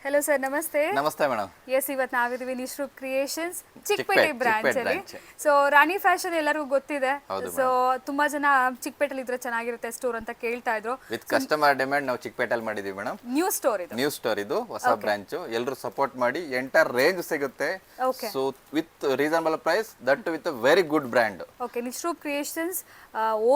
Hello sir, ನಮಸ್ತೆ. ನಮಸ್ತೆ madam. S, ಇವತ್ತು ನಾವಿದ್ದೀವಿ ನಿಶ್ರೂಪ್ ಕ್ರಿಯೇಷನ್ಸ್ ಚಿಕ್ಕಪೇಟೆ ಬ್ರಾಂಚ್ ಅಲ್ಲಿ. branch. ಸೊ ರಾಣಿ ಫ್ಯಾಷನ್ ಎಲ್ಲರಿಗೂ ಗೊತ್ತಿದೆ. ಹೌದು ಸೊ ತುಂಬಾ ಜನ ಚಿಕ್ಕಪೇಟೆಲಿ ಇದ್ರೆ ಚೆನ್ನಾಗಿರುತ್ತೆ ಸ್ಟೋರ್ ಅಂತ ಕೇಳ್ತಾ ಇದ್ರು. ವಿತ್ ಕಸ್ಟಮರ್ ಡಿಮ್ಯಾಂಡ್ ನಾವು ಚಿಕ್ಕಪೇಟೆಲ್ ಮಾಡಿದೀವಿ ಮೇಡಮ್. ನ್ಯೂ ಸ್ಟೋರ್ ಇದು. ನ್ಯೂ ಸ್ಟೋರ್ ಇದು ಹೊಸ ಬ್ರಾಂಚ್. ಎಲ್ಲರೂ ಸಪೋರ್ಟ್ ಮಾಡಿ ಎಂಟರ್ ರೇಂಜ್ ಸಿಗುತ್ತೆ. So with reasonable price, that with very good brand. Okay, Nishroop Creations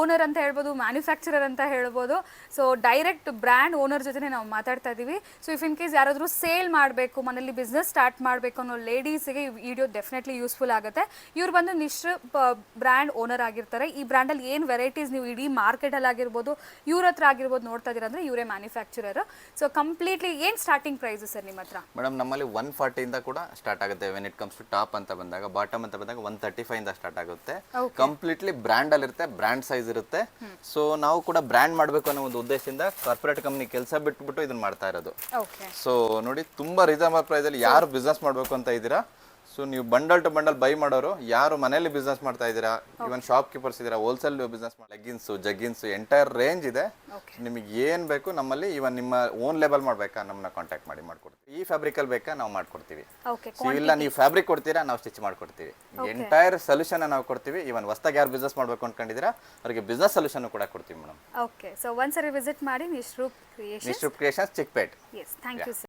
owner ಅಂತ ಹೇಳ್ಬೋದು, ಮ್ಯಾನುಫ್ಯಾಕ್ಚರರ್ ಅಂತ ಹೇಳ್ಬೋದು. ಸೊ ಡೈರೆಕ್ಟ್ ಬ್ರ್ಯಾಂಡ್ ಓನರ್ ಜೊತೆ ನಾವು ಮಾತಾಡ್ತಾ ಇದೀವಿ. ಸೊ ಇಫ್ ಇನ್ ಕೇಸ್ ಯಾರಾದ್ರೂ ಸೇಲ್ ಮಾಡಬೇಕು, ಮನೇಲಿ ಬಿಸ್ನೆಸ್ ಸ್ಟಾರ್ಟ್ ಮಾಡಬೇಕು ಅನ್ನೋ ಲೇಡೀಸ್ಗೆ ಈ ವಿಡಿಯೋ ಡೆಫಿನೆಟ್ಲಿ ಯೂಸ್ಫುಲ್ ಆಗುತ್ತೆ. ಇವ್ರು ಬಂದು ನಿಶ್ರೂಪ್ ಬ್ರ್ಯಾಂಡ್ ಓನರ್ ಆಗಿರ್ತಾರೆ. ಈ ಬ್ರ್ಯಾಂಡಲ್ಲಿ ಏನು ವೆರೈಟೀಸ್ ನೀವು ಇಡೀ ಮಾರ್ಕೆಟಲ್ಲಿ ಆಗಿರ್ಬೋದು, ಇವ್ರ ಹತ್ರ ಆಗಿರ್ಬೋದು ನೋಡ್ತಾ ಇದ್ದೀರಾ ಅಂದರೆ ಇವರೇ ಮ್ಯಾನುಫ್ಯಾಕ್ಚರರ್. ಸೊ ಕಂಪ್ಲೀಟ್ಲಿ ಏನು ಸ್ಟಾರ್ಟಿಂಗ್ ಪ್ರೈಸ್ ಸರ್ ನಿಮ್ಮ ಹತ್ರ? ಮೇಡಮ್ ನಮ್ಮಲ್ಲಿ 140 ಇಂದ ಕೂಡ ಸ್ಟಾರ್ಟ್ ಆಗುತ್ತೆ. When it comes to top ಅಂತ ಬಂದಾಗ, ಬಾಟಮ್ ಅಂತ ಬಂದಾಗ 135 ಇಂದ ಸ್ಟಾರ್ಟ್ ಆಗುತ್ತೆ. ಕಂಪ್ಲೀಟ್ಲಿ ಬ್ರ್ಯಾಂಡ್ ಅಲ್ಲಿ ಇರುತ್ತೆ, ಬ್ರ್ಯಾಂಡ್ ಸೈಜ್ ಇರುತ್ತೆ. ಸೊ ನಾವು ಕೂಡ ಬ್ರ್ಯಾಂಡ್ ಮಾಡಬೇಕು ಅನ್ನೋ ಒಂದು ಉದ್ದೇಶದಿಂದ ಕಾರ್ಪೊರೇಟ್ ಕಂಪನಿ ಕೆಲಸ ಬಿಟ್ಬಿಟ್ಟು ಇದನ್ನ ಮಾಡ್ತಾ ಇರೋದು. ಸೊ ನೋಡಿ, ತುಂಬಾ ರೀಸನಬಲ್ ಪ್ರೈಸ್ ಅಲ್ಲಿ ಯಾರು ಬಿಸ್ನೆಸ್ ಮಾಡಬೇಕು ಅಂತ ಇದ್ದೀರಾ, ಸೊ ನೀವು ಬಂಡಲ್ ಟು ಬಂಡಲ್ ಬೈ ಮಾಡೋರು, ಯಾರು ಮನೆಯಲ್ಲಿ ಬಿಸ್ನೆಸ್ ಮಾಡ್ತಾ ಇದ್ದೀರಾ, ಇವನ್ ಶಾಪ್ ಕೀಪರ್ಸ್ ಇದ್ದೀರಾ, wholesale business leggings, jeggings, entire range ಇದೆ. ನಿಮಗೆ ಏನ್ ಬೇಕು ನಮ್ಮಲ್ಲಿ, ಇವನ್ ನಿಮ್ಮ ಓನ್ ಲೇಬಲ್ ಮಾಡ್ಬೇಕಾ, ನಮ್ಮನ್ನ ಕಾಂಟ್ಯಾಕ್ಟ್ ಮಾಡಿ ಮಾಡ್ಕೊಡ್ತೀವಿ. ಈ ಫ್ಯಾಬ್ರಿಕ್ ಅಲ್ಲಿ ಬೇಕಾ ನಾವು ಮಾಡ್ಕೊಡ್ತೀವಿ. ಇಲ್ಲ ನೀವು ಫ್ಯಾಬ್ರಿಕ್ ಕೊಡ್ತೀರಾ, ನಾವು ಸ್ಟಿಚ್ ಮಾಡ್ಕೊಡ್ತೀವಿ. ಎಂಟೈರ್ ಸೊಲ್ಯೂಷನ್ ನಾವು ಕೊಡ್ತೀವಿ. ಇವನ್ ಹೊಸದಾಗಿ ಯಾರು ಬಿಸ್ನೆಸ್ ಮಾಡ್ಬೇಕು ಅನ್ಕೊಂಡಿದ್ದೀರಾ ಅವರಿಗೆ ಬಿಸ್ನೆಸ್ ಸೊಲ್ಯೂಷನ್ ಕೂಡ ಕೊಡ್ತೀವಿ ಮೇಡಮ್. ಓಕೆ, ಸೊ ಒಂದ್ಸರಿ ವಿಸಿಟ್ ಮಾಡಿ Nishroop Creations Chickpet. Yes, thank you sir.